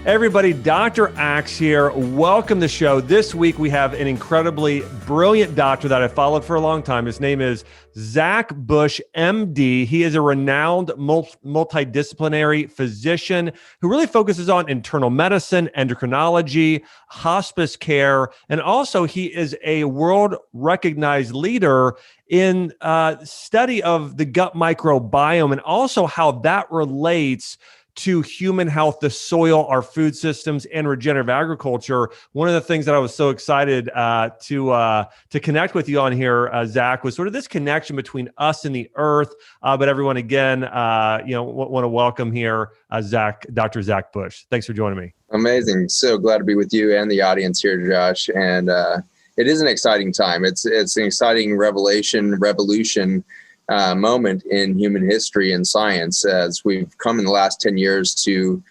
Everybody, Dr. Axe here. Welcome to the show. This week we have an incredibly brilliant doctor that I followed for a long time. His name is Zach Bush, MD. He is a renowned multidisciplinary physician who really focuses on internal medicine, endocrinology, hospice care, and also he is a world-recognized leader in study of the gut microbiome and also how that relates to human health, the soil, our food systems, and regenerative agriculture. One of the things that I was so excited to connect with you on here, Zach, was sort of this connection between us and the earth. But everyone, again, want to welcome here, Dr. Zach Bush. Thanks for joining me. Amazing. So glad to be with you and the audience here, Josh. And it is an exciting time. It's an exciting revolution moment in human history and science, as we've come in the last 10 years to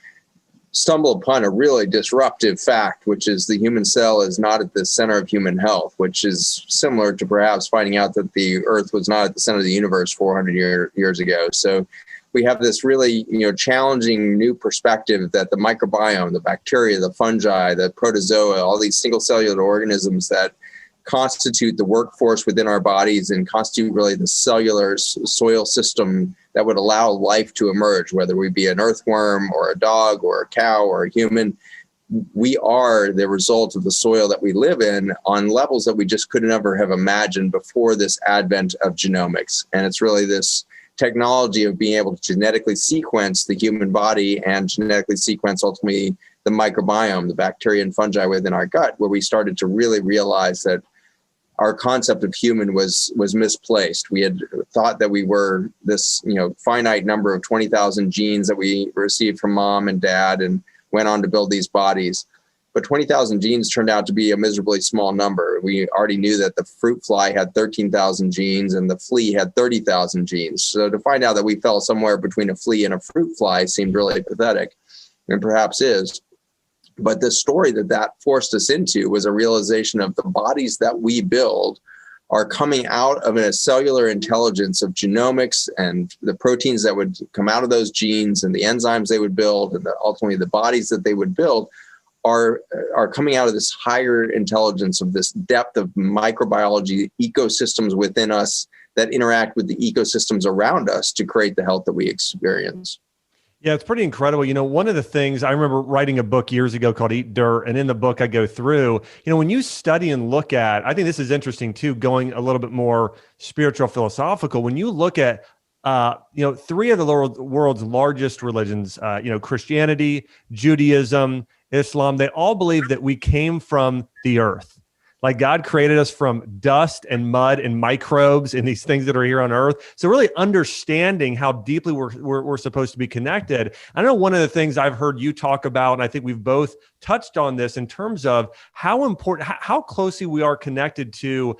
stumble upon a really disruptive fact, which is the human cell is not at the center of human health, which is similar to perhaps finding out that the earth was not at the center of the universe 400 years ago. So we have this really challenging new perspective that the microbiome, the bacteria, the fungi, the protozoa, all these single cellular organisms that constitute the workforce within our bodies and constitute really the cellular soil system that would allow life to emerge, whether we be an earthworm or a dog or a cow or a human. We are the result of the soil that we live in on levels that we just could never have imagined before this advent of genomics. And it's really this technology of being able to genetically sequence the human body and genetically sequence ultimately the microbiome, the bacteria and fungi within our gut, where we started to really realize that our concept of human was misplaced. We had thought that we were this, finite number of 20,000 genes that we received from mom and dad and went on to build these bodies. But 20,000 genes turned out to be a miserably small number. We already knew that the fruit fly had 13,000 genes and the flea had 30,000 genes. So to find out that we fell somewhere between a flea and a fruit fly seemed really pathetic, and perhaps is. But the story that forced us into was a realization of the bodies that we build are coming out of a cellular intelligence of genomics, and the proteins that would come out of those genes and the enzymes they would build and ultimately the bodies that they would build are coming out of this higher intelligence of this depth of microbiology ecosystems within us that interact with the ecosystems around us to create the health that we experience. Yeah, it's pretty incredible. One of the things I remember writing a book years ago called Eat Dirt. And in the book I go through, when you study and look at, I think this is interesting too, going a little bit more spiritual, philosophical, when you look at, three of the world's largest religions, Christianity, Judaism, Islam, they all believe that we came from the earth. Like God created us from dust and mud and microbes and these things that are here on earth. So really understanding how deeply we're supposed to be connected. I know one of the things I've heard you talk about, and I think we've both touched on this in terms of how important, how closely we are connected to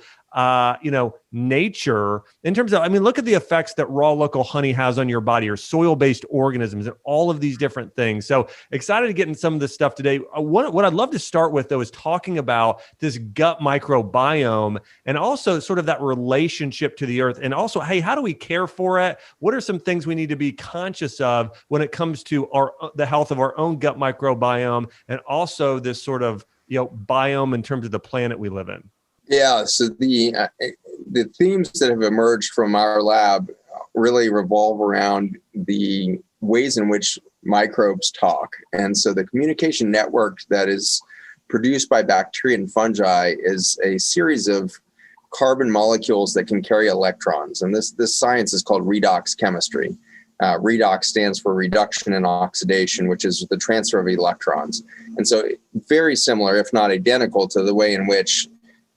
nature in terms of, look at the effects that raw local honey has on your body or soil-based organisms and all of these different things. So excited to get in some of this stuff today. What I'd love to start with though is talking about this gut microbiome and also sort of that relationship to the earth. And also, hey, how do we care for it? What are some things we need to be conscious of when it comes to the health of our own gut microbiome and also this sort of, biome in terms of the planet we live in? Yeah, so the themes that have emerged from our lab really revolve around the ways in which microbes talk. And so the communication network that is produced by bacteria and fungi is a series of carbon molecules that can carry electrons. And this science is called redox chemistry. Redox stands for reduction and oxidation, which is the transfer of electrons. And so very similar, if not identical, to the way in which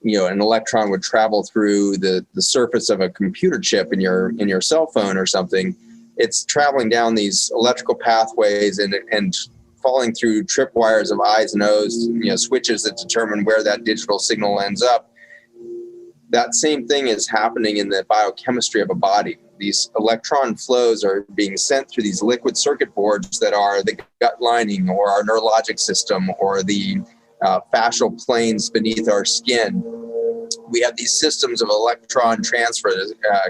an electron would travel through the surface of a computer chip in your cell phone or something. It's traveling down these electrical pathways and falling through tripwires of I's and O's, switches that determine where that digital signal ends up. That same thing is happening in the biochemistry of a body. These electron flows are being sent through these liquid circuit boards that are the gut lining or our neurologic system or the fascial planes beneath our skin. We have these systems of electron transfer,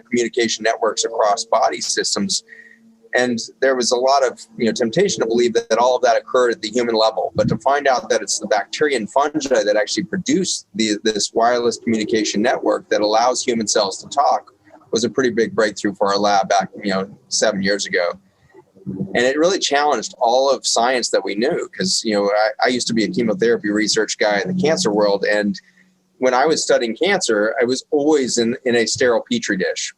communication networks across body systems And there was a lot of temptation to believe that all of that occurred at the human level, but to find out that it's the bacteria and fungi that actually produce this wireless communication network that allows human cells to talk was a pretty big breakthrough for our lab back 7 years ago. And it really challenged all of science that we knew, because I used to be a chemotherapy research guy in the cancer world, and when I was studying cancer, I was always in a sterile petri dish.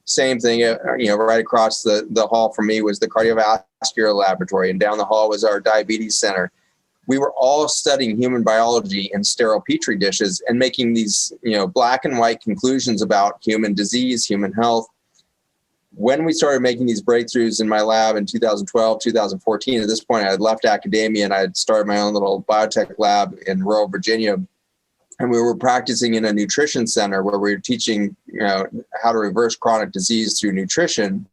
Same thing, right across the hall from me was the cardiovascular laboratory, and down the hall was our diabetes center. We were all studying human biology in sterile petri dishes and making these, black and white conclusions about human disease, human health. When we started making these breakthroughs in my lab in 2012, 2014, at this point, I had left academia and I had started my own little biotech lab in rural Virginia. And we were practicing in a nutrition center where we were teaching, how to reverse chronic disease through nutrition.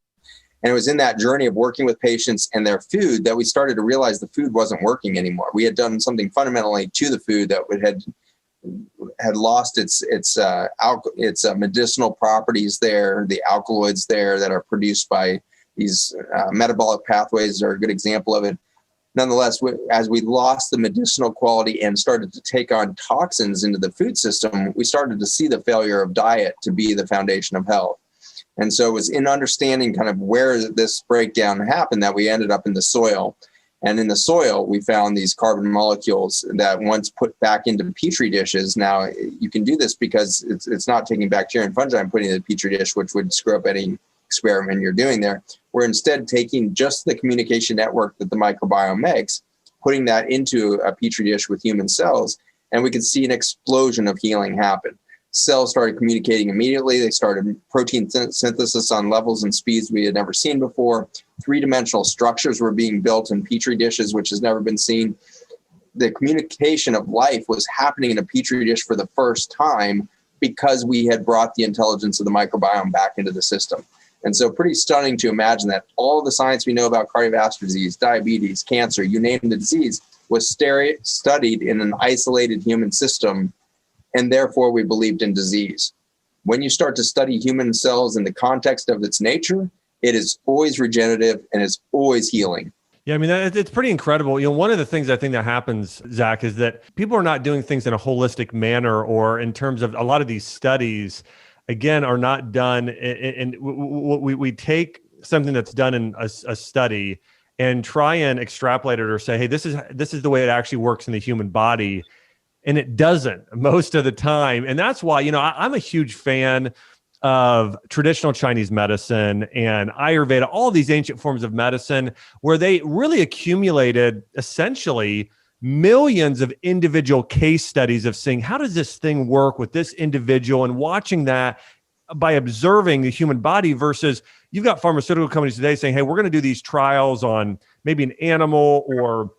And it was in that journey of working with patients and their food that we started to realize the food wasn't working anymore. We had done something fundamentally to the food that had lost its medicinal properties there, the alkaloids there that are produced by these metabolic pathways are a good example of it. Nonetheless, as we lost the medicinal quality and started to take on toxins into the food system, we started to see the failure of diet to be the foundation of health. And so it was in understanding kind of where this breakdown happened that we ended up in the soil. And in the soil, we found these carbon molecules that once put back into petri dishes. Now, you can do this because it's not taking bacteria and fungi and putting it in a petri dish, which would screw up any experiment you're doing there. We're instead taking just the communication network that the microbiome makes, putting that into a petri dish with human cells, and we could see an explosion of healing happen. Cells started communicating immediately. They started protein synthesis on levels and speeds we had never seen before. Three-dimensional structures were being built in petri dishes, which has never been seen. The communication of life was happening in a petri dish for the first time because we had brought the intelligence of the microbiome back into the system. And so pretty stunning to imagine that all the science we know about cardiovascular disease, diabetes, cancer, you name the disease, was studied in an isolated human system, and therefore we believed in disease. When you start to study human cells in the context of its nature, it is always regenerative and is always healing. Yeah, I mean, it's pretty incredible. One of the things I think that happens, Zach, is that people are not doing things in a holistic manner, or in terms of a lot of these studies, again, are not done. And we take something that's done in a study and try and extrapolate it or say, hey, this is the way it actually works in the human body. And it doesn't most of the time. And that's why, I'm a huge fan of traditional Chinese medicine and Ayurveda, all these ancient forms of medicine, where they really accumulated essentially millions of individual case studies of seeing how does this thing work with this individual, and watching that by observing the human body, versus you've got pharmaceutical companies today saying, hey, we're going to do these trials on maybe an animal or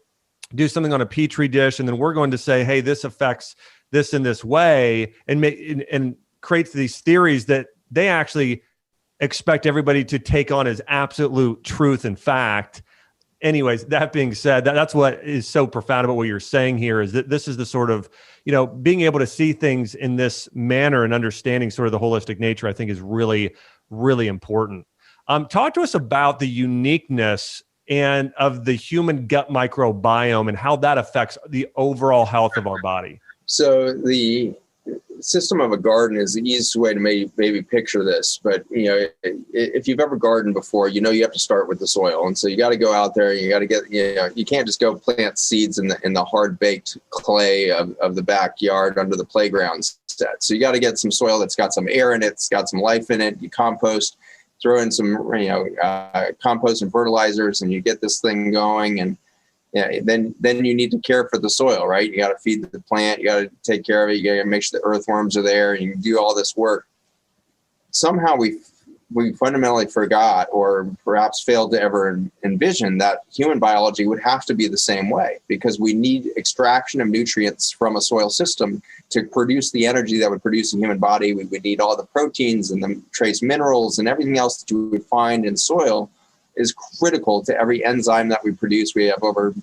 do something on a petri dish, and then we're going to say, hey, this affects this in this way, and creates these theories that they actually expect everybody to take on as absolute truth and fact. Anyways, that being said, that's what is so profound about what you're saying here, is that this is the sort of, being able to see things in this manner and understanding sort of the holistic nature, I think is really, really important. Talk to us about the uniqueness and of the human gut microbiome and how that affects the overall health of our body. So the system of a garden is the easiest way to maybe picture this. But, if you've ever gardened before, you have to start with the soil. And so you got to go out there, you got to get, you can't just go plant seeds in the hard baked clay of the backyard under the playground set. So you got to get some soil that's got some air in it, it's got some life in it. You compost, throw in some, compost and fertilizers, and you get this thing going. And then you need to care for the soil, right? You got to feed the plant, you got to take care of it, you got to make sure the earthworms are there, and you do all this work. Somehow we fundamentally forgot, or perhaps failed to ever envision, that human biology would have to be the same way, because we need extraction of nutrients from a soil system to produce the energy that would produce a human body. We would need all the proteins and the trace minerals and everything else that you would find in soil is critical to every enzyme that we produce. We have over,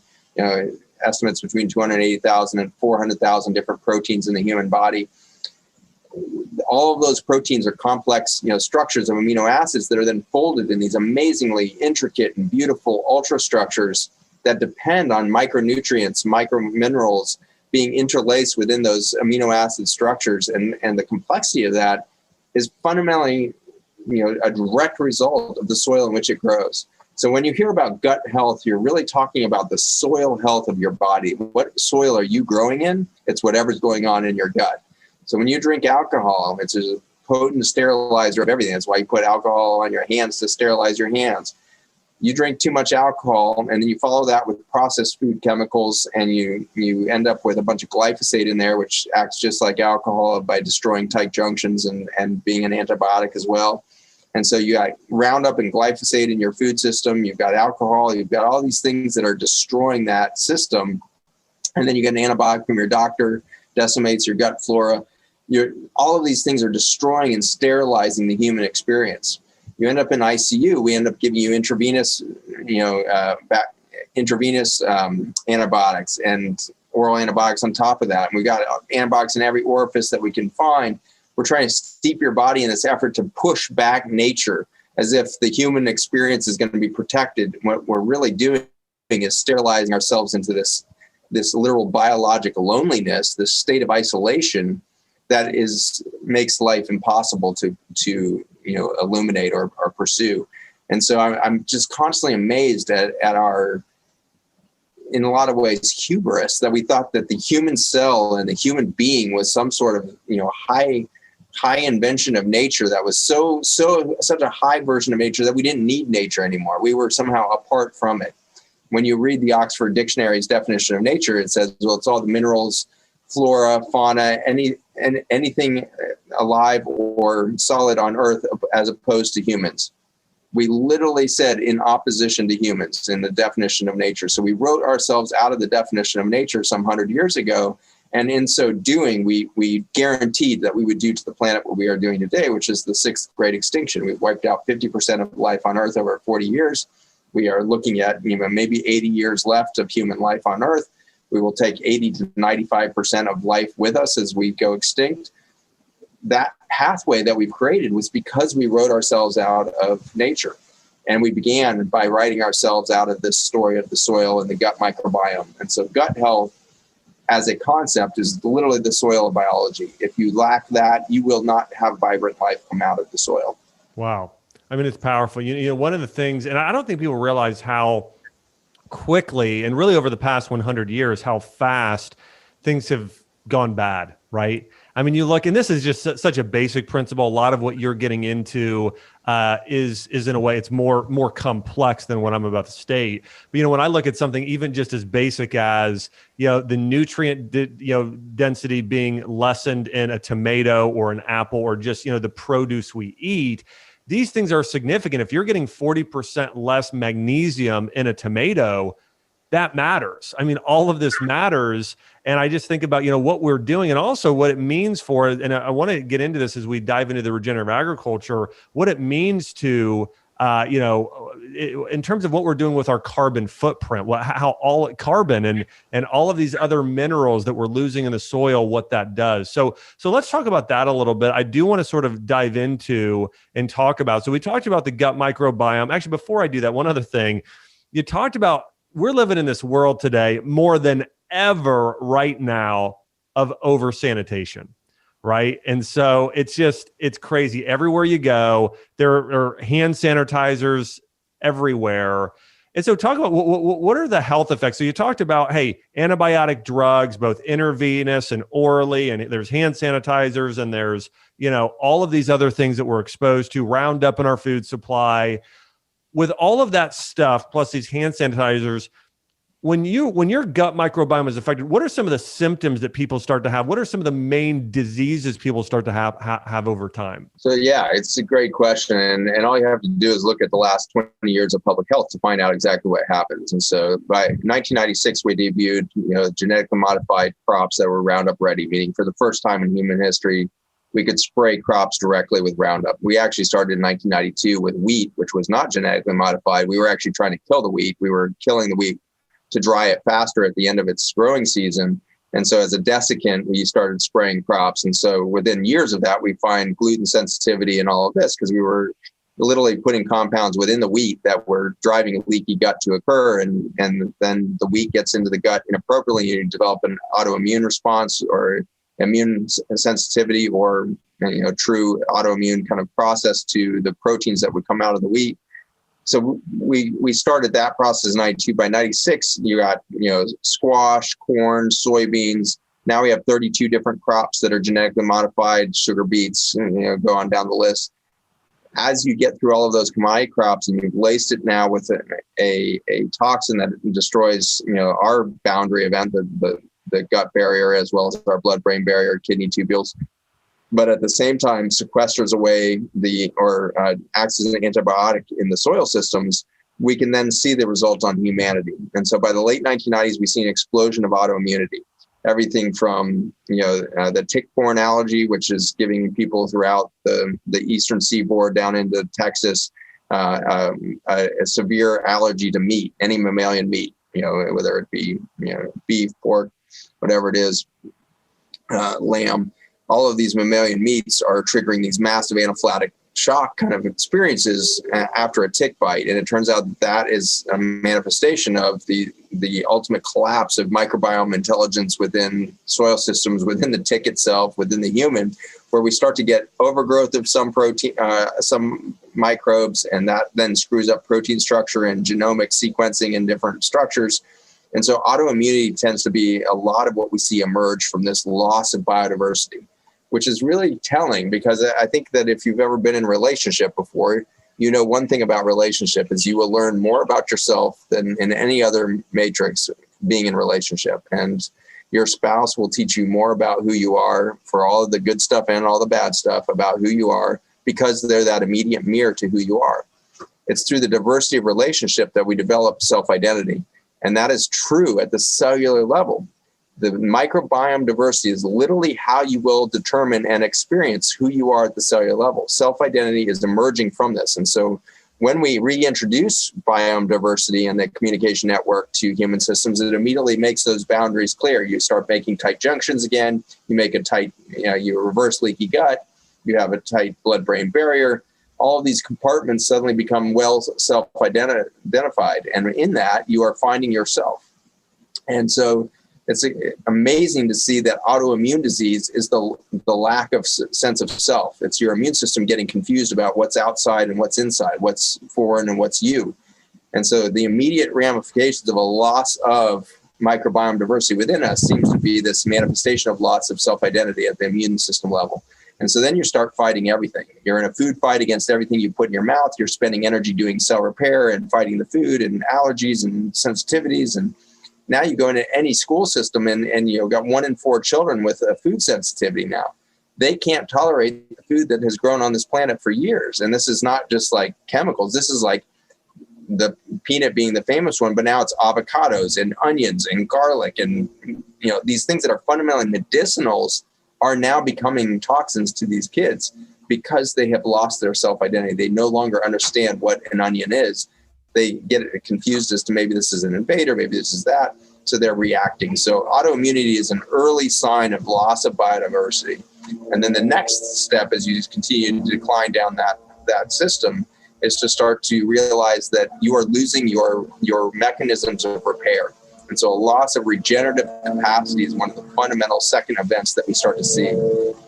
estimates between 280,000 and 400,000 different proteins in the human body. all of those proteins are complex, structures of amino acids that are then folded in these amazingly intricate and beautiful ultrastructures that depend on micronutrients, microminerals being interlaced within those amino acid structures. And the complexity of that is fundamentally, a direct result of the soil in which it grows. So when you hear about gut health, you're really talking about the soil health of your body. What soil are you growing in? It's whatever's going on in your gut. So when you drink alcohol, it's a potent sterilizer of everything. That's why you put alcohol on your hands to sterilize your hands. You drink too much alcohol, and then you follow that with processed food chemicals, and you end up with a bunch of glyphosate in there, which acts just like alcohol by destroying tight junctions and being an antibiotic as well. And so you got Roundup and glyphosate in your food system. You've got alcohol. You've got all these things that are destroying that system. And then you get an antibiotic from your doctor, decimates your gut flora. All of these things are destroying and sterilizing the human experience. You end up in ICU. We end up giving you intravenous antibiotics and oral antibiotics on top of that. And we've got antibiotics in every orifice that we can find. We're trying to steep your body in this effort to push back nature as if the human experience is going to be protected. What we're really doing is sterilizing ourselves into this literal biological loneliness, this state of isolation that makes life impossible to illuminate or pursue. And so I'm just constantly amazed at our, in a lot of ways, hubris that we thought that the human cell and the human being was some sort of high invention of nature that was such a high version of nature that we didn't need nature anymore. We were somehow apart from it. When you read the Oxford Dictionary's definition of nature, it says, well, it's all the minerals, flora, fauna, anything alive or solid on Earth as opposed to humans. We literally said in opposition to humans in the definition of nature. So we wrote ourselves out of the definition of nature some 100 years ago. And in so doing, we guaranteed that we would do to the planet what we are doing today, which is the sixth great extinction. We've wiped out 50% of life on Earth over 40 years. We are looking at maybe 80 years left of human life on Earth. We will take 80 to 95% of life with us as we go extinct. That pathway that we've created was because we wrote ourselves out of nature. And we began by writing ourselves out of this story of the soil and the gut microbiome. And so gut health as a concept is literally the soil of biology. If you lack that, you will not have vibrant life come out of the soil. Wow. I mean, it's powerful. One of the things, and I don't think people realize how quickly and really over the past 100 years, how fast things have gone bad, right? I mean, you look, and this is just such a basic principle. A lot of what you're getting into is in a way, it's more complex than what I'm about to state. But, when I look at something even just as basic as, the nutrient, density being lessened in a tomato or an apple or just, the produce we eat, these things are significant. If you're getting 40% less magnesium in a tomato, that matters. I mean, all of this matters. And I just think about, what we're doing and also what it means for, and I want to get into this as we dive into the regenerative agriculture, what it means to, in terms of what we're doing with our carbon footprint, how all carbon and all of these other minerals that we're losing in the soil, what that does. So let's talk about that a little bit. I do want to sort of dive into and talk about, so we talked about the gut microbiome. Actually, before I do that, one other thing, you talked about, we're living in this world today more than ever right now of over sanitation, right? And so it's crazy. Everywhere you go, there are hand sanitizers everywhere. And so talk about what are the health effects? So you talked about, hey, antibiotic drugs, both intravenous and orally, and there's hand sanitizers and there's, all of these other things that we're exposed to, Roundup in our food supply. With all of that stuff, plus these hand sanitizers, when your gut microbiome is affected, what are some of the symptoms that people start to have? What are some of the main diseases people start to have over time? So yeah, it's a great question. And all you have to do is look at the last 20 years of public health to find out exactly what happens. And so by 1996, we debuted, genetically modified crops that were Roundup ready, meaning for the first time in human history, we could spray crops directly with Roundup. We actually started in 1992 with wheat, which was not genetically modified. We were actually trying to kill the wheat. We were killing the wheat to dry it faster at the end of its growing season. And so as a desiccant, we started spraying crops. And so within years of that, we find gluten sensitivity and all of this because we were literally putting compounds within the wheat that were driving leaky gut to occur. And then the wheat gets into the gut inappropriately. You develop an autoimmune response or immune sensitivity or true autoimmune kind of process to the proteins that would come out of the wheat. So we started that process in 92. By 96, you got, squash, corn, soybeans. Now we have 32 different crops that are genetically modified, sugar beets, go on down the list. As you get through all of those commodity crops and you've laced it now with a toxin that destroys, our boundary event, the gut barrier, as well as our blood-brain barrier, kidney tubules, but at the same time sequesters away acts as an antibiotic in the soil systems, we can then see the result on humanity. And so by the late 1990s, we see an explosion of autoimmunity. Everything from, the tick-borne allergy, which is giving people throughout the eastern seaboard down into Texas, a severe allergy to meat, any mammalian meat, whether it be, beef, pork, whatever it is, lamb. All of these mammalian meats are triggering these massive anaphylactic shock kind of experiences after a tick bite. And it turns out that is a manifestation of the ultimate collapse of microbiome intelligence within soil systems, within the tick itself, within the human, where we start to get overgrowth of some protein, some microbes, and that then screws up protein structure and genomic sequencing in different structures. And so autoimmunity tends to be a lot of what we see emerge from this loss of biodiversity, which is really telling, because I think that if you've ever been in a relationship before, one thing about relationship is you will learn more about yourself than in any other matrix being in relationship. And your spouse will teach you more about who you are, for all of the good stuff and all the bad stuff, about who you are, because they're that immediate mirror to who you are. It's through the diversity of relationship that we develop self-identity. And that is true at the cellular level. The microbiome diversity is literally how you will determine and experience who you are at the cellular level. Self-identity is emerging from this. And so when we reintroduce biome diversity and the communication network to human systems, it immediately makes those boundaries clear. You start making tight junctions again. You make a tight, you reverse leaky gut. You have a tight blood-brain barrier. All of these compartments suddenly become well self-identified. And in that, you are finding yourself. And so it's amazing to see that autoimmune disease is the lack of sense of self. It's your immune system getting confused about what's outside and what's inside, what's foreign and what's you. And so the immediate ramifications of a loss of microbiome diversity within us seems to be this manifestation of loss of self-identity at the immune system level. And so then you start fighting everything. You're in a food fight against everything you put in your mouth. You're spending energy doing cell repair and fighting the food and allergies and sensitivities. And now you go into any school system and you've got 1 in 4 children with a food sensitivity now. They can't tolerate the food that has grown on this planet for years. And this is not just like chemicals. This is like the peanut being the famous one, but now it's avocados and onions and garlic. And, these things that are fundamentally medicinals are now becoming toxins to these kids because they have lost their self-identity. They no longer understand what an onion is. They get confused as to maybe this is an invader, maybe this is that. So they're reacting. So autoimmunity is an early sign of loss of biodiversity. And then the next step as you continue to decline down that system is to start to realize that you are losing your mechanisms of repair. And so a loss of regenerative capacity is one of the fundamental second events that we start to see.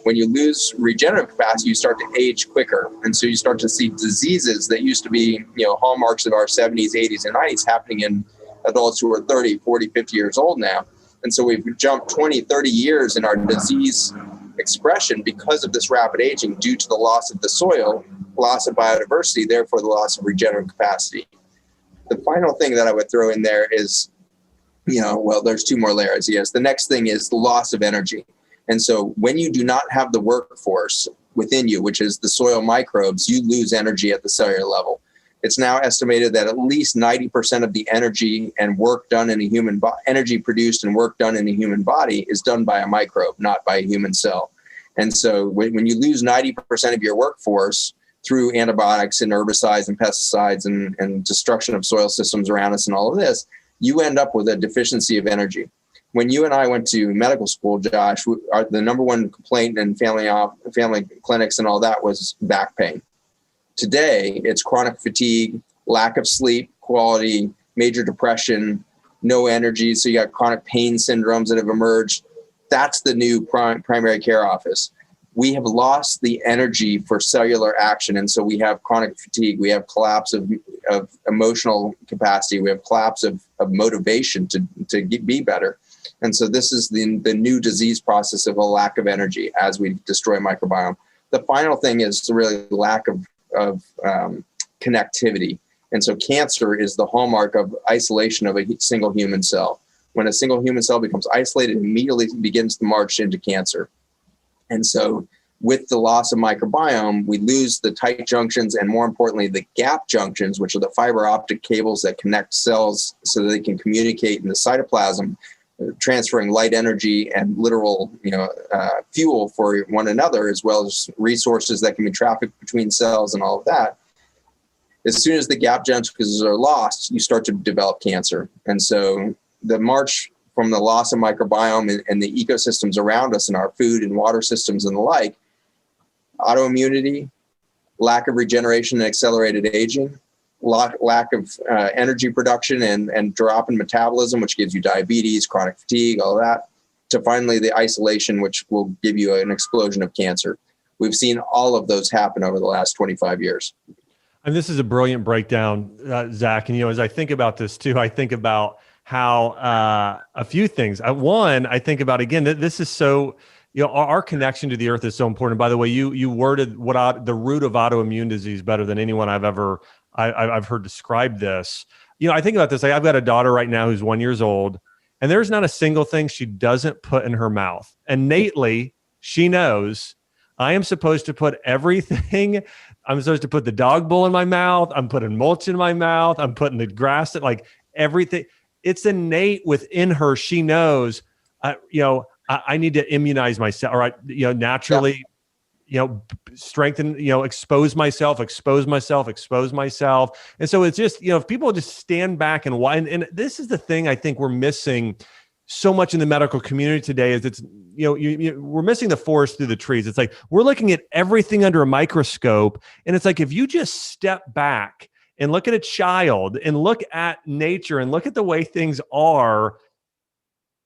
When you lose regenerative capacity, you start to age quicker. And so you start to see diseases that used to be, hallmarks of our 70s, 80s, and 90s happening in adults who are 30, 40, 50 years old now. And so we've jumped 20, 30 years in our disease expression because of this rapid aging due to the loss of the soil, loss of biodiversity, therefore the loss of regenerative capacity. The final thing that I would throw in there is, there's 2 more layers. Yes. The next thing is the loss of energy. And so when you do not have the workforce within you, which is the soil microbes, you lose energy at the cellular level. It's now estimated that at least 90% of the energy and work done in a human energy produced and work done in a human body is done by a microbe, not by a human cell. And so when you lose 90% of your workforce through antibiotics and herbicides and pesticides and destruction of soil systems around us and all of this, you end up with a deficiency of energy. when you and I went to medical school, Josh, the number one complaint in family clinics and all that was back pain. Today, it's chronic fatigue, lack of sleep quality, major depression, no energy. So you got chronic pain syndromes that have emerged. That's the new primary care office. We have lost the energy for cellular action. And so we have chronic fatigue. We have collapse of emotional capacity. We have collapse of motivation to be better. And so this is the new disease process of a lack of energy as we destroy microbiome. The final thing is really the lack of connectivity. And so cancer is the hallmark of isolation of a single human cell. When a single human cell becomes isolated, it immediately begins to march into cancer. And so with the loss of microbiome, we lose the tight junctions and, more importantly, the gap junctions, which are the fiber optic cables that connect cells so that they can communicate in the cytoplasm, transferring light energy and literal fuel for one another, as well as resources that can be trafficked between cells and all of that. As soon as the gap junctions are lost, you start to develop cancer. And so the march from the loss of microbiome and the ecosystems around us and our food and water systems and the like, autoimmunity, lack of regeneration and accelerated aging, lack of energy production and drop in metabolism, which gives you diabetes, chronic fatigue, all that, to finally the isolation, which will give you an explosion of cancer. We've seen all of those happen over the last 25 years. And this is a brilliant breakdown, Zach. And, as I think about this too, I think about how a few things. One, I think about, again, this is so, our connection to the earth is so important. By the way, you worded the root of autoimmune disease better than anyone I've heard describe this. I think about this. I've got a daughter right now who's 1 year old, and there's not a single thing she doesn't put in her mouth. Innately, she knows I am supposed to put everything. I'm supposed to put the dog bowl in my mouth. I'm putting mulch in my mouth. I'm putting the grass, like everything. It's innate within her. She knows, I need to immunize myself. All right, naturally, strengthen, expose myself. And so it's just, if people just stand back and this is the thing I think we're missing so much in the medical community today is it's, we're missing the forest through the trees. It's like, we're looking at everything under a microscope. And it's like, if you just step back and look at a child and look at nature and look at the way things are,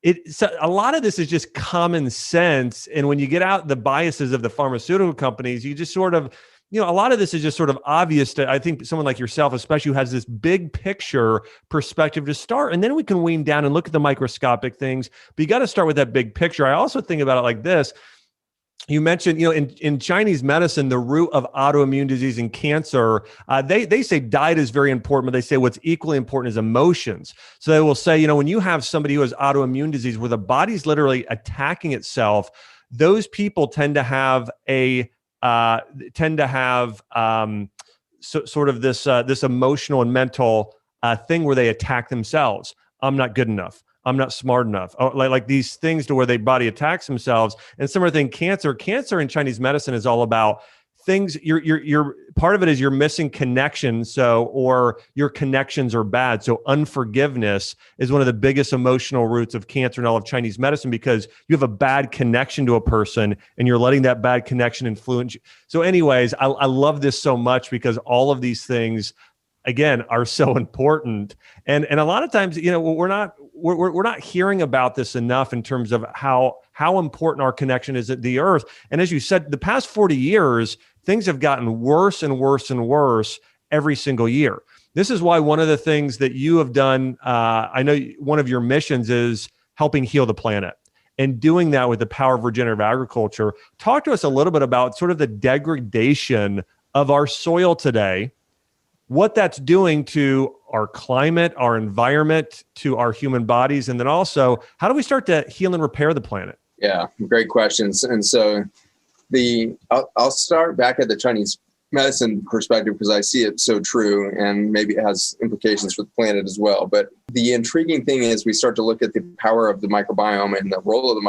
a lot of this is just common sense. And when you get out the biases of the pharmaceutical companies, you just sort of, a lot of this is just sort of obvious to, I think, someone like yourself, especially, who has this big picture perspective to start. And then we can wean down and look at the microscopic things. But you got to start with that big picture. I also think about it like this. You mentioned, in Chinese medicine, the root of autoimmune disease and cancer, they say diet is very important, but they say what's equally important is emotions. So they will say, when you have somebody who has autoimmune disease where the body's literally attacking itself, those people tend to have sort of this emotional and mental thing where they attack themselves. I'm not good enough. I'm not smart enough. Like these things to where their body attacks themselves. And similar thing, cancer in Chinese medicine is all about things. You're part of it is you're missing connection. Or your connections are bad. So unforgiveness is one of the biggest emotional roots of cancer in all of Chinese medicine, because you have a bad connection to a person and you're letting that bad connection influence you. So anyways, I love this so much because all of these things, again, are so important. And a lot of times, we're not hearing about this enough in terms of how important our connection is at the earth. And as you said, the past 40 years, things have gotten worse and worse and worse every single year. This is why one of the things that you have done, I know one of your missions is helping heal the planet, and doing that with the power of regenerative agriculture. Talk to us a little bit about sort of the degradation of our soil today, what that's doing to our climate, our environment, to our human bodies, and then also, how do we start to heal and repair the planet? Yeah, great questions. And so I'll start back at the Chinese medicine perspective because I see it so true, and maybe it has implications for the planet as well. But the intriguing thing is we start to look at the power of the microbiome and the role of the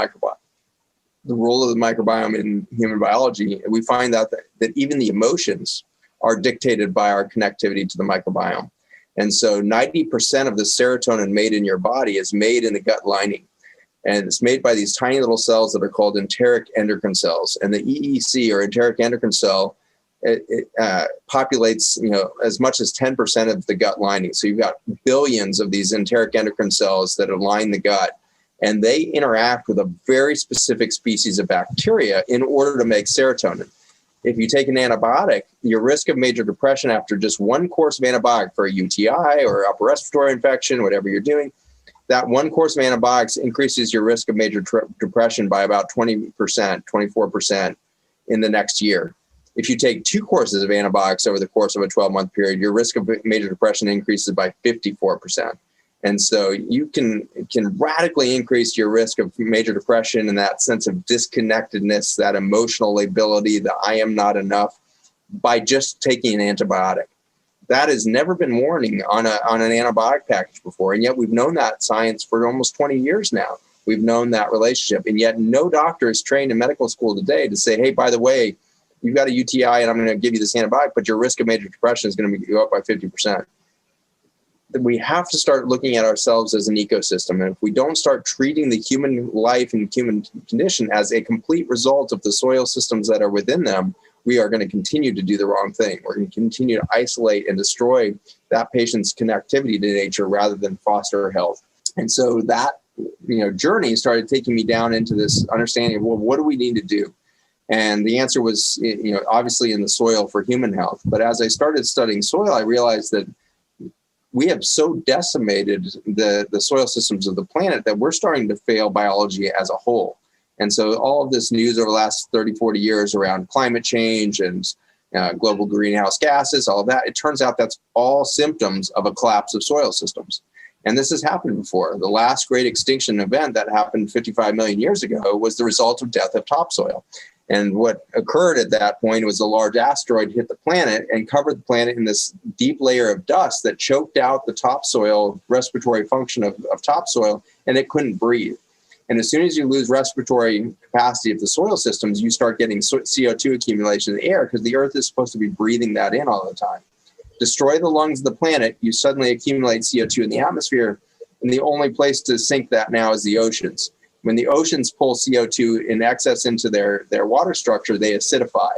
microbiome in human biology. And we find out that even the emotions are dictated by our connectivity to the microbiome. And so 90% of the serotonin made in your body is made in the gut lining. And it's made by these tiny little cells that are called enteric endocrine cells. And the EEC, or enteric endocrine cell, it populates, as much as 10% of the gut lining. So you've got billions of these enteric endocrine cells that line the gut, and they interact with a very specific species of bacteria in order to make serotonin. If you take an antibiotic, your risk of major depression after just one course of antibiotic for a UTI or upper respiratory infection, whatever you're doing, that one course of antibiotics increases your risk of major depression by about 20%, 24% in the next year. If you take 2 courses of antibiotics over the course of a 12-month period, your risk of major depression increases by 54%. And so you can radically increase your risk of major depression and that sense of disconnectedness, that emotional lability, the I am not enough, by just taking an antibiotic. That has never been warning on an antibiotic package before. And yet we've known that science for almost 20 years now. We've known that relationship. And yet no doctor is trained in medical school today to say, hey, by the way, you've got a UTI and I'm going to give you this antibiotic, but your risk of major depression is going to go up by 50%. We have to start looking at ourselves as an ecosystem. And if we don't start treating the human life and human condition as a complete result of the soil systems that are within them, we are going to continue to do the wrong thing. We're going to continue to isolate and destroy that patient's connectivity to nature rather than foster health. And so that, journey started taking me down into this understanding of, well, what do we need to do? And the answer was, obviously in the soil for human health. But as I started studying soil, I realized that we have so decimated the soil systems of the planet that we're starting to fail biology as a whole. And so all of this news over the last 30, 40 years around climate change and global greenhouse gases, all of that, it turns out that's all symptoms of a collapse of soil systems. And this has happened before. The last great extinction event that happened 55 million years ago was the result of death of topsoil. And what occurred at that point was a large asteroid hit the planet and covered the planet in this deep layer of dust that choked out the topsoil, respiratory function of topsoil, and it couldn't breathe. And as soon as you lose respiratory capacity of the soil systems, you start getting CO2 accumulation in the air because the earth is supposed to be breathing that in all the time. Destroy the lungs of the planet, you suddenly accumulate CO2 in the atmosphere, and the only place to sink that now is the oceans. When the oceans pull CO2 in excess into their water structure, they acidify.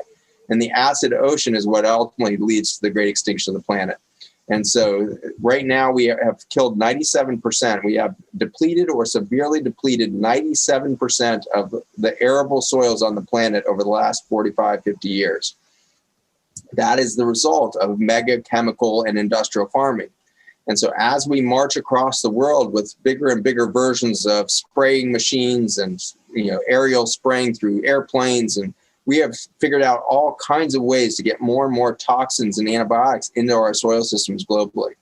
And the acid ocean is what ultimately leads to the great extinction of the planet. And so right now we have killed 97%. We have depleted or severely depleted 97% of the arable soils on the planet over the last 45, 50 years. That is the result of mega chemical and industrial farming. And so as we march across the world with bigger and bigger versions of spraying machines and aerial spraying through airplanes, and we have figured out all kinds of ways to get more and more toxins and antibiotics into our soil systems globally.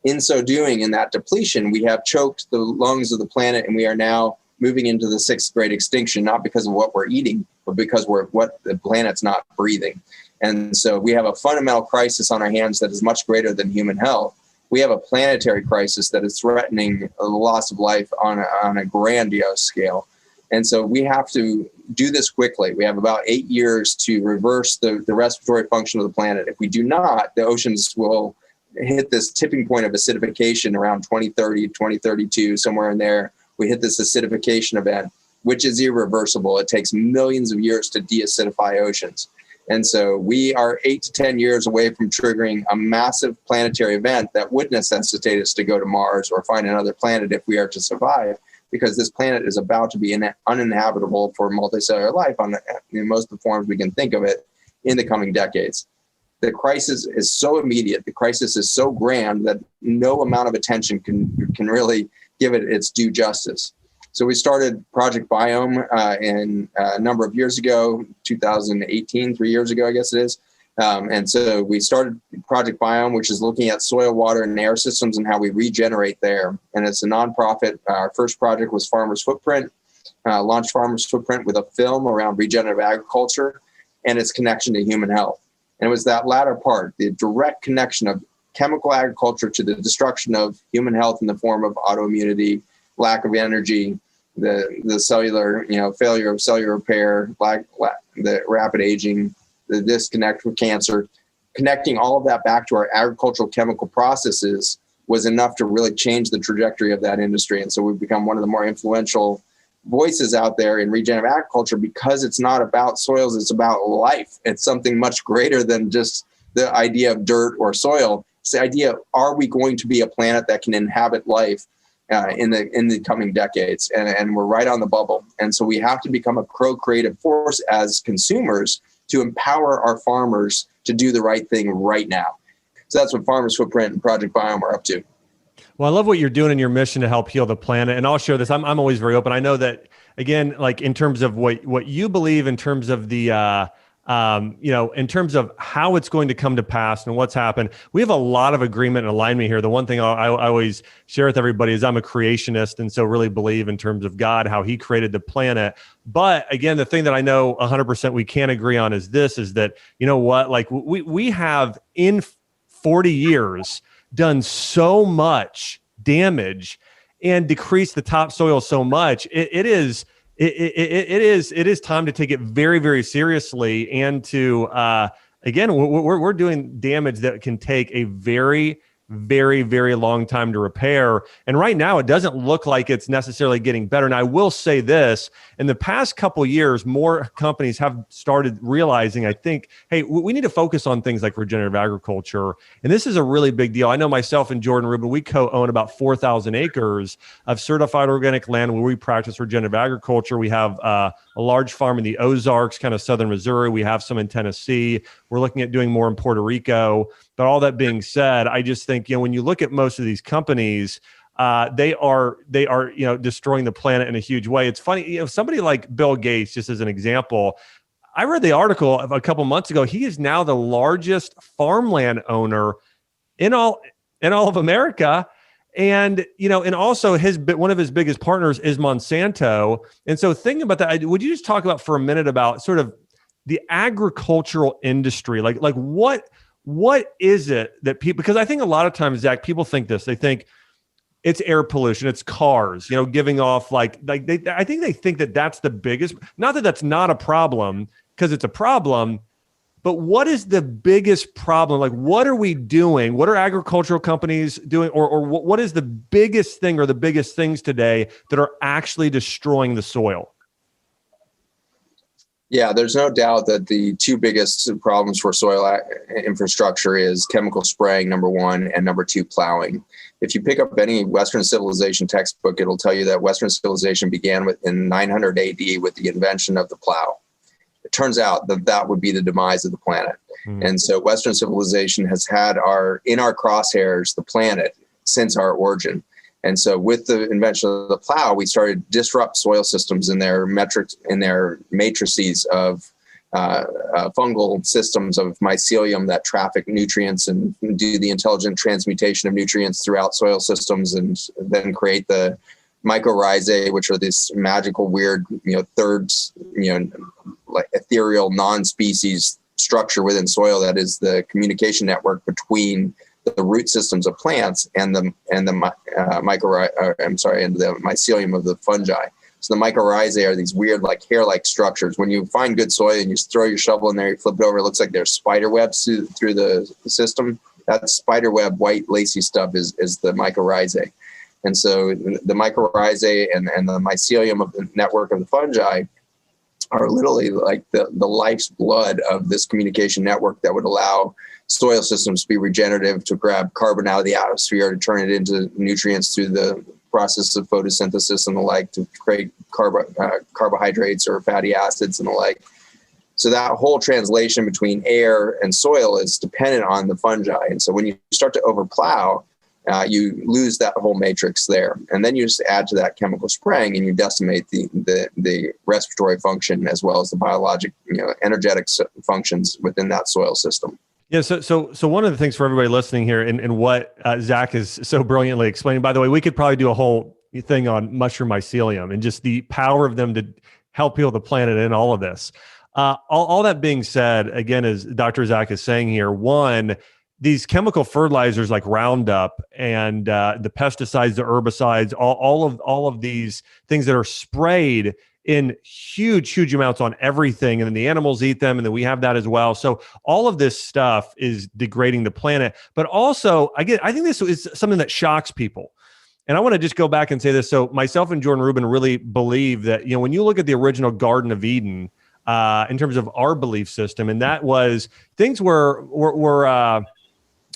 In so doing, in that depletion, we have choked the lungs of the planet, and we are now moving into the 6th great extinction, not because of what we're eating, but because what the planet's not breathing. And so we have a fundamental crisis on our hands that is much greater than human health. We have a planetary crisis that is threatening the loss of life on a grandiose scale. And so we have to do this quickly. We have about 8 years to reverse the respiratory function of the planet. If we do not, the oceans will hit this tipping point of acidification around 2030, 2032, somewhere in there. We hit this acidification event, which is irreversible. It takes millions of years to deacidify oceans. And so we are 8 to 10 years away from triggering a massive planetary event that would necessitate us to go to Mars or find another planet if we are to survive, because this planet is about to be uninhabitable for multicellular life in most of the forms we can think of it in the coming decades. The crisis is so immediate, the crisis is so grand that no amount of attention can really give it its due justice. So we started Project Biome a number of years ago, 2018, 3 years ago, I guess it is. And so we started Project Biome, which is looking at soil, water, and air systems and how we regenerate there. And it's a nonprofit. Our first project was Farmer's Footprint, launched Farmer's Footprint with a film around regenerative agriculture and its connection to human health. And it was that latter part, the direct connection of chemical agriculture to the destruction of human health in the form of autoimmunity, lack of energy, the cellular, failure of cellular repair, the rapid aging, the disconnect with cancer. Connecting all of that back to our agricultural chemical processes was enough to really change the trajectory of that industry. And so we've become one of the more influential voices out there in regenerative agriculture because it's not about soils, it's about life. It's something much greater than just the idea of dirt or soil. It's the idea of, are we going to be a planet that can inhabit life in the coming decades? And we're right on the bubble. And so we have to become a co-creative force as consumers to empower our farmers to do the right thing right now. So that's what Farmers Footprint and Project Biome are up to. Well, I love what you're doing in your mission to help heal the planet. And I'll share this. I'm always very open. I know that, again, like in terms of what you believe, in terms of the, in terms of how it's going to come to pass and what's happened, we have a lot of agreement and alignment here. The one thing I always share with everybody is I'm a creationist, and so really believe in terms of God, how he created the planet. But again, the thing that I know 100% we can't agree on is that, you know what, like we have in 40 years done so much damage and decreased the topsoil so much. It is time to take it very, very seriously, and to again, we're doing damage that can take a very, very, very long time to repair. And right now, it doesn't look like it's necessarily getting better. And I will say this, in the past couple of years, more companies have started realizing, I think, hey, we need to focus on things like regenerative agriculture. And this is a really big deal. I know myself and Jordan Rubin, we co-own about 4,000 acres of certified organic land where we practice regenerative agriculture. We have a large farm in the Ozarks, kind of southern Missouri. We have some in Tennessee. We're looking at doing more in Puerto Rico. But all that being said, I just think, when you look at most of these companies, they are destroying the planet in a huge way. It's funny, somebody like Bill Gates, just as an example, I read the article a couple months ago. He is now the largest farmland owner in all of America. And, and also one of his biggest partners is Monsanto. And so thinking about that, would you just talk about for a minute about sort of the agricultural industry? Like what is it that people, because I think a lot of times, Zach, people think this, they think it's air pollution, it's cars, giving off I think they think that that's the biggest, not that that's not a problem, because it's a problem, but what is the biggest problem? Like, what are we doing? What are agricultural companies doing? Or what is the biggest thing or the biggest things today that are actually destroying the soil? Yeah, there's no doubt that the two biggest problems for soil infrastructure is chemical spraying, number one, and number two, plowing. If you pick up any Western civilization textbook, it'll tell you that Western civilization began in 900 AD with the invention of the plow. It turns out that would be the demise of the planet. And so Western civilization has had in our crosshairs the planet since our origin. And so with the invention of the plow, we started to disrupt soil systems in their matrices of fungal systems of mycelium that traffic nutrients and do the intelligent transmutation of nutrients throughout soil systems, and then create the mycorrhizae, which are this magical, weird, thirds, like ethereal non-species structure within soil that is the communication network between the root systems of plants and the mycelium of the fungi. So the mycorrhizae are these weird, like hair-like structures. When you find good soil and you throw your shovel in there, you flip it over, it looks like there's spider webs through the system. That spider web, white, lacy stuff is the mycorrhizae. And so the mycorrhizae and the mycelium of the network of the fungi are literally like the life's blood of this communication network that would allow soil systems to be regenerative, to grab carbon out of the atmosphere, to turn it into nutrients through the process of photosynthesis and the like, to create carbohydrates or fatty acids and the like. So that whole translation between air and soil is dependent on the fungi. And so when you start to overplow, you lose that whole matrix there. And then you just add to that chemical spraying and you decimate the respiratory function as well as the biologic, energetic functions within that soil system. Yeah. So one of the things for everybody listening here, and what Zach is so brilliantly explaining, by the way, we could probably do a whole thing on mushroom mycelium and just the power of them to help heal the planet and all of this. All that being said, again, as Dr. Zach is saying here, one, these chemical fertilizers like Roundup and the pesticides, the herbicides, all of these things that are sprayed in huge amounts on everything. And then the animals eat them. And then we have that as well. So all of this stuff is degrading the planet. But also, I think this is something that shocks people. And I want to just go back and say this. So myself and Jordan Rubin really believe that, when you look at the original Garden of Eden, in terms of our belief system, and that was things were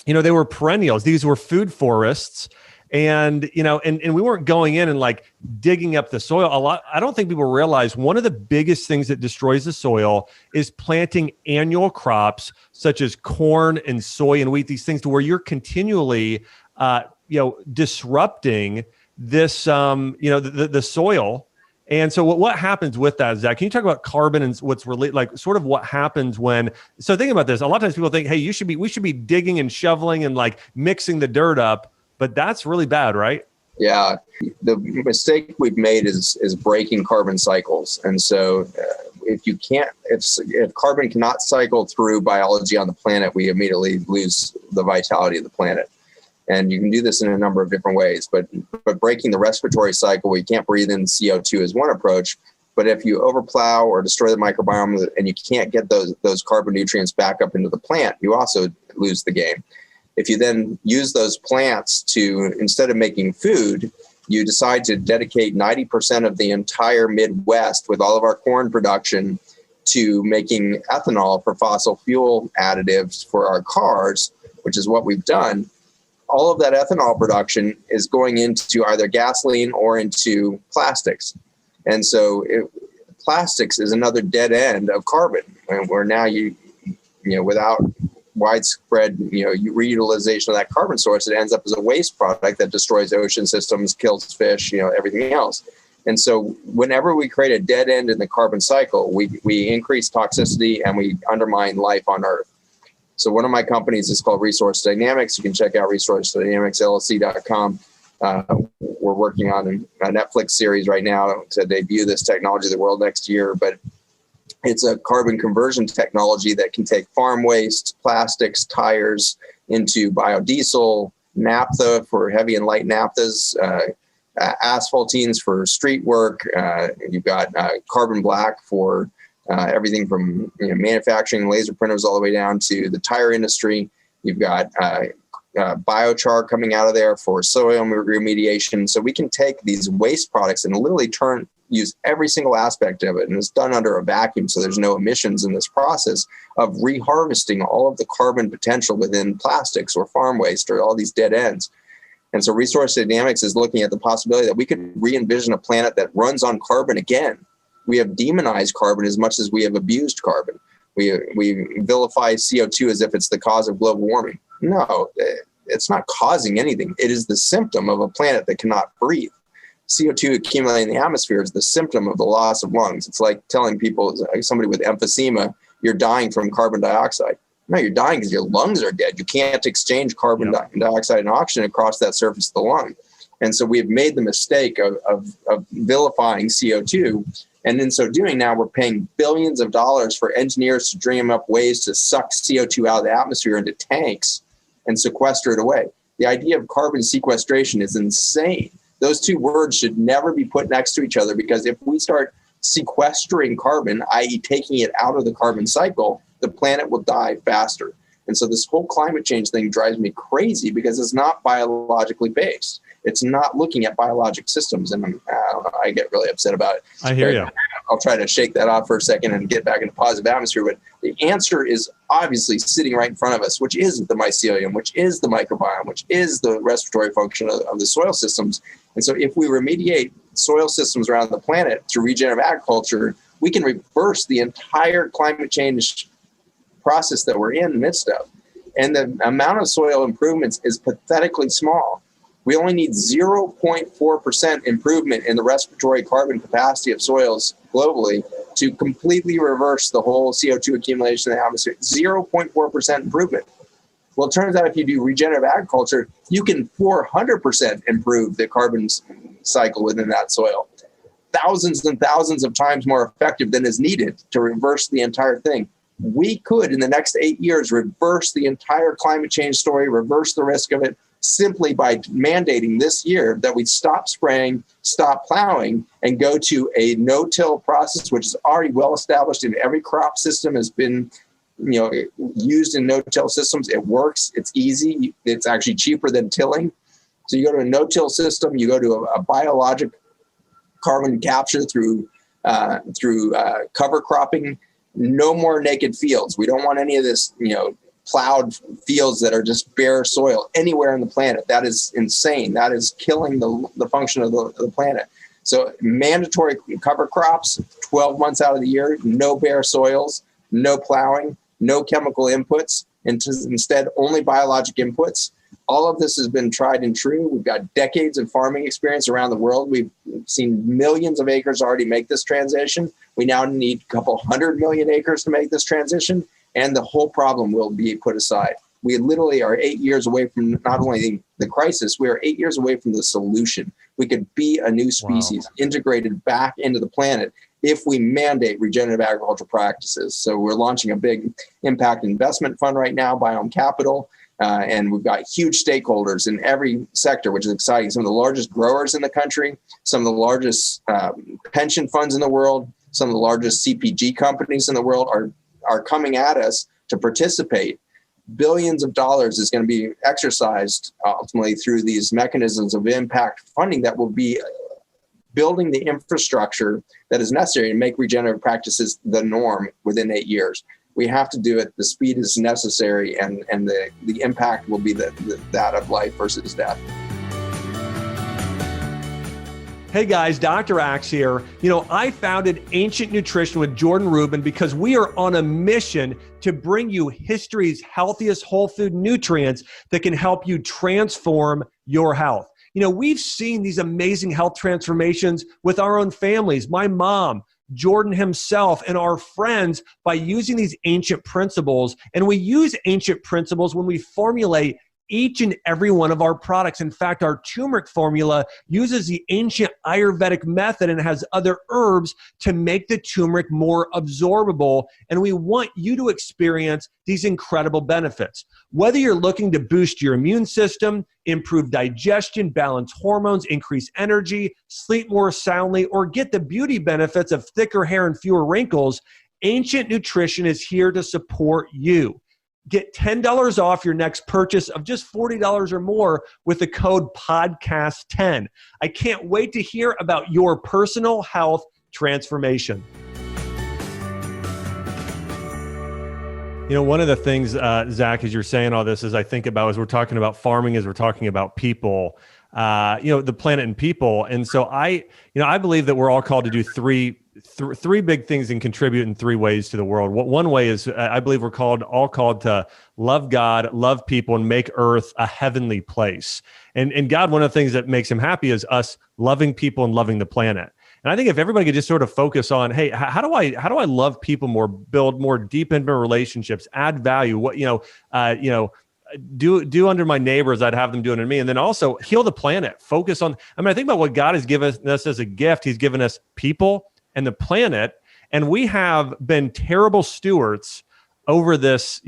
they were perennials. These were food forests. And, and we weren't going in and like digging up the soil a lot. I don't think people realize one of the biggest things that destroys the soil is planting annual crops such as corn and soy and wheat, these things to where you're continually, disrupting this, the soil. And so what happens with that, Zach? Can you talk about carbon and what's related, like sort of what happens when, so think about this. A lot of times people think, hey, we should be digging and shoveling and like mixing the dirt up. But that's really bad, right? Yeah. The mistake we've made is breaking carbon cycles. And so if carbon cannot cycle through biology on the planet, we immediately lose the vitality of the planet. And you can do this in a number of different ways. But breaking the respiratory cycle, where you can't breathe in CO2 is one approach. But if you overplow or destroy the microbiome and you can't get those carbon nutrients back up into the plant, you also lose the game. If you then use those plants to, instead of making food, you decide to dedicate 90% of the entire Midwest with all of our corn production to making ethanol for fossil fuel additives for our cars, which is what we've done. All of that ethanol production is going into either gasoline or into plastics. And so plastics is another dead end of carbon, and where now without widespread, reutilization of that carbon source, it ends up as a waste product that destroys ocean systems, kills fish, everything else. And so whenever we create a dead end in the carbon cycle, we increase toxicity and we undermine life on Earth. So one of my companies is called Resource Dynamics. You can check out resourcedynamicsllc.com. We're working on a Netflix series right now to debut this technology to the world next year, but it's a carbon conversion technology that can take farm waste, plastics, tires into biodiesel, naphtha for heavy and light naphthas, asphaltenes for street work. You've got carbon black for everything from manufacturing, laser printers, all the way down to the tire industry. You've got biochar coming out of there for soil remediation. So we can take these waste products and literally use every single aspect of it. And it's done under a vacuum, so there's no emissions in this process of reharvesting all of the carbon potential within plastics or farm waste or all these dead ends. And so Resource Dynamics is looking at the possibility that we could re-envision a planet that runs on carbon again. We have demonized carbon as much as we have abused carbon. We vilify CO2 as if it's the cause of global warming. No, it's not causing anything. It is the symptom of a planet that cannot breathe. CO2 accumulating in the atmosphere is the symptom of the loss of lungs. It's like telling people, like somebody with emphysema, you're dying from carbon dioxide. No, you're dying because your lungs are dead. You can't exchange carbon dioxide and oxygen across that surface of the lung. And so we have made the mistake of vilifying CO2. And in so doing, now we're paying billions of dollars for engineers to dream up ways to suck CO2 out of the atmosphere into tanks and sequester it away. The idea of carbon sequestration is insane. Those two words should never be put next to each other, because if we start sequestering carbon, i.e. taking it out of the carbon cycle, the planet will die faster. And so this whole climate change thing drives me crazy, because it's not biologically based. It's not looking at biologic systems. And I get really upset about it. I hear you. I'll try to shake that off for a second and get back into positive atmosphere. But the answer is obviously sitting right in front of us, which is the mycelium, which is the microbiome, which is the respiratory function of the soil systems. And so if we remediate soil systems around the planet through regenerative agriculture, we can reverse the entire climate change process that we're in the midst of. And the amount of soil improvements is pathetically small. We only need 0.4% improvement in the respiratory carbon capacity of soils globally to completely reverse the whole CO2 accumulation in the atmosphere. 0.4% improvement. Well, it turns out if you do regenerative agriculture, you can 400% improve the carbon cycle within that soil. Thousands and thousands of times more effective than is needed to reverse the entire thing. We could, in the next 8 years, reverse the entire climate change story, reverse the risk of it, simply by mandating this year that we stop spraying, stop plowing, and go to a no-till process, which is already well established in every crop system, has been used in no-till systems. It works. It's easy. It's actually cheaper than tilling. So you go to a no-till system, you go to a biologic carbon capture through cover cropping. No more naked fields. We don't want any of this, plowed fields that are just bare soil anywhere on the planet. That is insane. That is killing the function of the planet. So mandatory cover crops, 12 months out of the year, no bare soils, no plowing, no chemical inputs, and instead only biologic inputs. All of this has been tried and true. We've got decades of farming experience around the world. We've seen millions of acres already make this transition. We now need a couple 100 million acres to make this transition, and the whole problem will be put aside. We literally are 8 years away from not only the crisis, we are 8 years away from the solution. We could be a new species integrated back into the planet if we mandate regenerative agricultural practices. So we're launching a big impact investment fund right now, Biome Capital, and we've got huge stakeholders in every sector, which is exciting. Some of the largest growers in the country, some of the largest pension funds in the world, some of the largest CPG companies in the world are coming at us to participate. Billions of dollars is going to be exercised ultimately through these mechanisms of impact funding that will be building the infrastructure that is necessary to make regenerative practices the norm within 8 years. We have to do it. The speed is necessary, and the impact will be that of life versus death. Hey guys, Dr. Axe here. I founded Ancient Nutrition with Jordan Rubin because we are on a mission to bring you history's healthiest whole food nutrients that can help you transform your health. We've seen these amazing health transformations with our own families, my mom, Jordan himself, and our friends by using these ancient principles. And we use ancient principles when we formulate each and every one of our products. In fact, our turmeric formula uses the ancient Ayurvedic method and has other herbs to make the turmeric more absorbable. And we want you to experience these incredible benefits. Whether you're looking to boost your immune system, improve digestion, balance hormones, increase energy, sleep more soundly, or get the beauty benefits of thicker hair and fewer wrinkles, Ancient Nutrition is here to support you. Get $10 off your next purchase of just $40 or more with the code PODCAST10. I can't wait to hear about your personal health transformation. One of the things, Zach, as you're saying all this, is I think about as we're talking about farming, as we're talking about people, the planet and people. And so I believe that we're all called to do three big things and contribute in three ways to the world. One way is I believe we're all called to love God, love people, and make Earth a heavenly place. And God, one of the things that makes him happy is us loving people and loving the planet. And I think if everybody could just sort of focus on, hey, how do I love people more, build more deep intimate relationships, add value, do unto my neighbors, I'd have them do unto me. And then also heal the planet, focus on, I think about what God has given us as a gift. He's given us people and the planet, and we have been terrible stewards over this,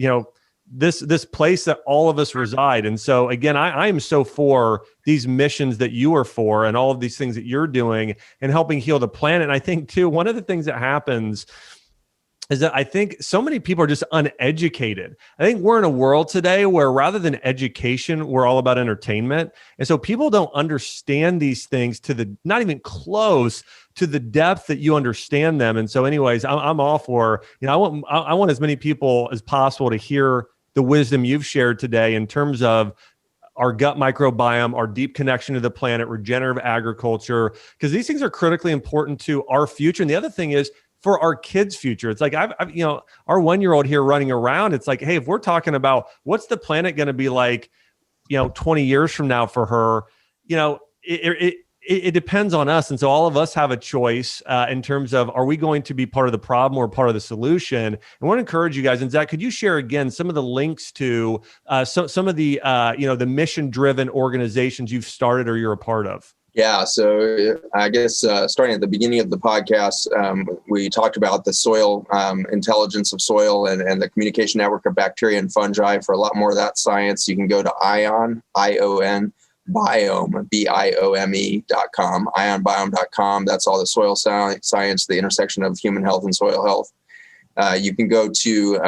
this place that all of us reside. And so again, I am so for these missions that you are for and all of these things that you're doing and helping heal the planet. And I think too, one of the things that happens is that I think so many people are just uneducated. I think we're in a world today where rather than education, we're all about entertainment. And so people don't understand these things not even close to the depth that you understand them. And so anyways, I'm all for, I want as many people as possible to hear the wisdom you've shared today in terms of our gut microbiome, our deep connection to the planet, regenerative agriculture, because these things are critically important to our future. And the other thing is, for our kids' future. It's like, our 1-year-old here running around. It's like, hey, if we're talking about what's the planet going to be like, 20 years from now for her, it depends on us. And so all of us have a choice in terms of, are we going to be part of the problem or part of the solution? I want to encourage you guys. And Zach, could you share again some of the links to some of the, the mission-driven organizations you've started or you're a part of? Yeah, so I guess starting at the beginning of the podcast, we talked about the soil intelligence of soil and the communication network of bacteria and fungi. For a lot more of that science, you can go to ION, I-O-N, biome, BIOME.com, ionbiome.com. That's all the soil science, the intersection of human health and soil health. You can go to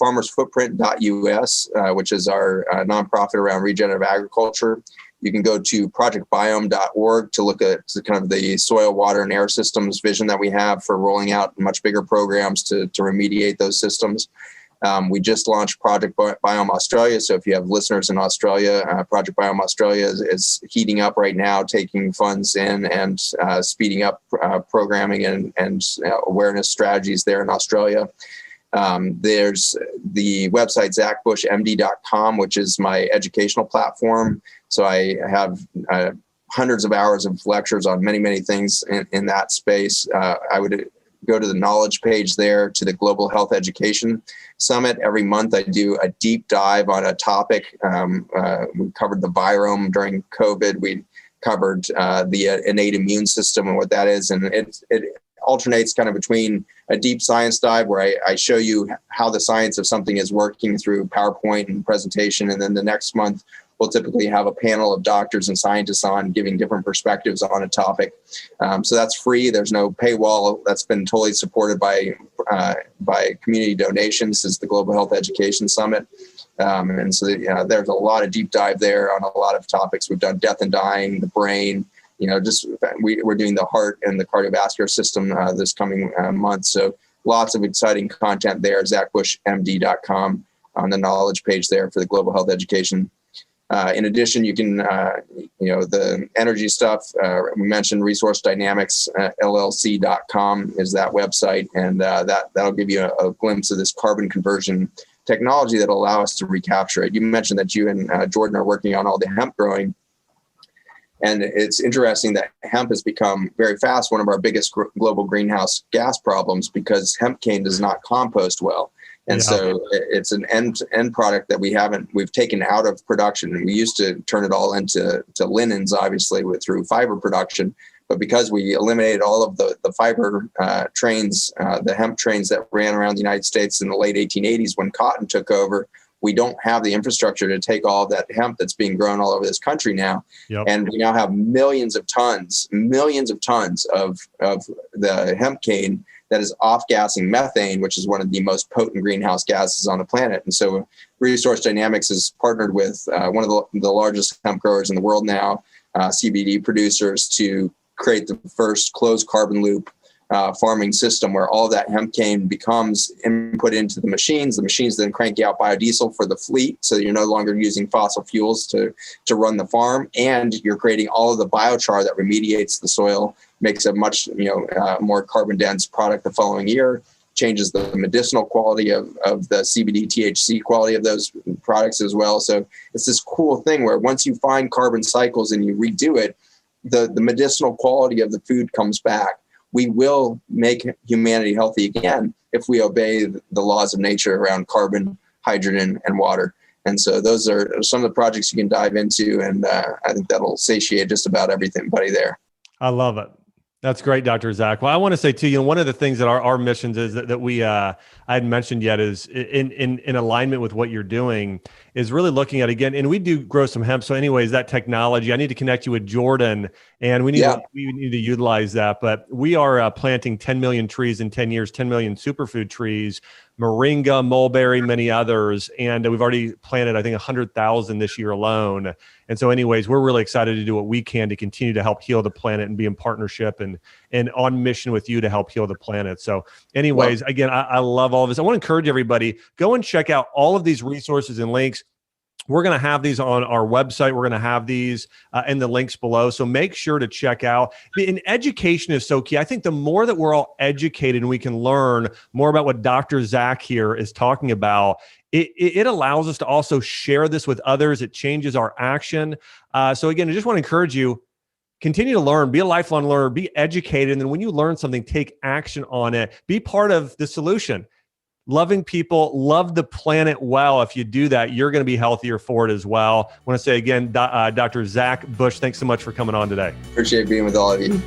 farmersfootprint.us, which is our nonprofit around regenerative agriculture. You can go to projectbiome.org to look at kind of the soil, water, and air systems vision that we have for rolling out much bigger programs to remediate those systems. We just launched Project Biome Australia. So if you have listeners in Australia, Project Biome Australia is heating up right now, taking funds in and speeding up programming and awareness strategies there in Australia. There's the website zachbushmd.com, which is my educational platform. So I have hundreds of hours of lectures on many, many things in that space. I would go to the knowledge page there, to the Global Health Education Summit. Every month I do a deep dive on a topic. We covered the virome during COVID. We covered the innate immune system and what that is. And it alternates kind of between a deep science dive where I show you how the science of something is working through PowerPoint and presentation. And then the next month, we'll typically have a panel of doctors and scientists on giving different perspectives on a topic. So that's free. There's no paywall. That's been totally supported by community donations. This is the Global Health Education Summit. And so there's a lot of deep dive there on a lot of topics. We've done death and dying, the brain, we're doing the heart and the cardiovascular system this coming month. So lots of exciting content there, zachbushmd.com on the knowledge page there for the Global Health Education. In addition, you can, the energy stuff, we mentioned Resource Dynamics, LLC.com is that website. And that'll give you a glimpse of this carbon conversion technology that'll allow us to recapture it. You mentioned that you and Jordan are working on all the hemp growing. And it's interesting that hemp has become very fast one of our biggest global greenhouse gas problems because hemp cane does not compost well. And so it's an end product that we've taken out of production. And we used to turn it all into linens, obviously, through fiber production. But because we eliminated all of the fiber trains, the hemp trains that ran around the United States in the late 1880s when cotton took over, we don't have the infrastructure to take all of that hemp that's being grown all over this country now. Yep. And we now have millions of tons of the hemp cane that is off-gassing methane, which is one of the most potent greenhouse gases on the planet. And so Resource Dynamics has partnered with one of the largest hemp growers in the world now, CBD producers, to create the first closed carbon loop farming system where all that hemp cane becomes input into the machines. The machines then crank out biodiesel for the fleet, so you're no longer using fossil fuels to run the farm, and you're creating all of the biochar that remediates the soil, makes a much more carbon dense product the following year, changes the medicinal quality of the CBD THC quality of those products as well. So it's this cool thing where once you find carbon cycles and you redo it, the medicinal quality of the food comes back. We will make humanity healthy again if we obey the laws of nature around carbon, hydrogen, and water. And so those are some of the projects you can dive into, and I think that'll satiate just about everybody there. I love it. That's great, Dr. Zach. Well, I want to say too, one of the things that our missions is that we I hadn't mentioned yet is in alignment with what you're doing is really looking at, again, and we do grow some hemp. So anyways, that technology, I need to connect you with Jordan, and we need to utilize that. But we are planting 10 million trees in 10 years, 10 million superfood trees, moringa, mulberry, many others. And we've already planted, I think, 100,000 this year alone. And so anyways, we're really excited to do what we can to continue to help heal the planet and be in partnership and on mission with you to help heal the planet. So anyways, again, I love all of this. I want to encourage everybody, go and check out all of these resources and links. We're going to have these on our website. We're going to have these in the links below. So make sure to check out. And education is so key. I think the more that we're all educated and we can learn more about what Dr. Zach here is talking about, it allows us to also share this with others. It changes our action. So again, I just want to encourage you, continue to learn, be a lifelong learner, be educated. And then when you learn something, take action on it. Be part of the solution. Loving people, love the planet well. If you do that, you're going to be healthier for it as well. I want to say again, Dr. Zach Bush, thanks so much for coming on today. Appreciate being with all of you.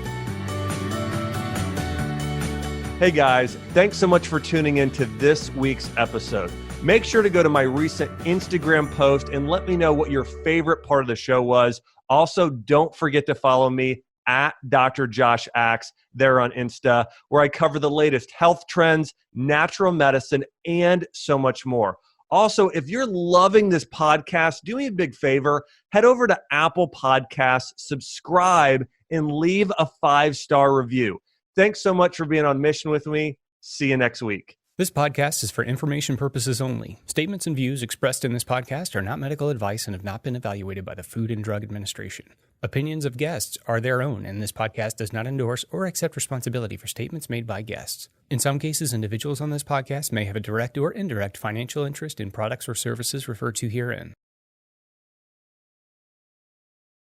Hey guys, thanks so much for tuning in to this week's episode. Make sure to go to my recent Instagram post and let me know what your favorite part of the show was. Also, don't forget to follow me at Dr. Josh Axe there on Insta, where I cover the latest health trends, natural medicine, and so much more. Also, if you're loving this podcast, do me a big favor. Head over to Apple Podcasts, subscribe, and leave a 5-star review. Thanks so much for being on mission with me. See you next week. This podcast is for information purposes only. Statements and views expressed in this podcast are not medical advice and have not been evaluated by the Food and Drug Administration. Opinions of guests are their own, and this podcast does not endorse or accept responsibility for statements made by guests. In some cases, individuals on this podcast may have a direct or indirect financial interest in products or services referred to herein.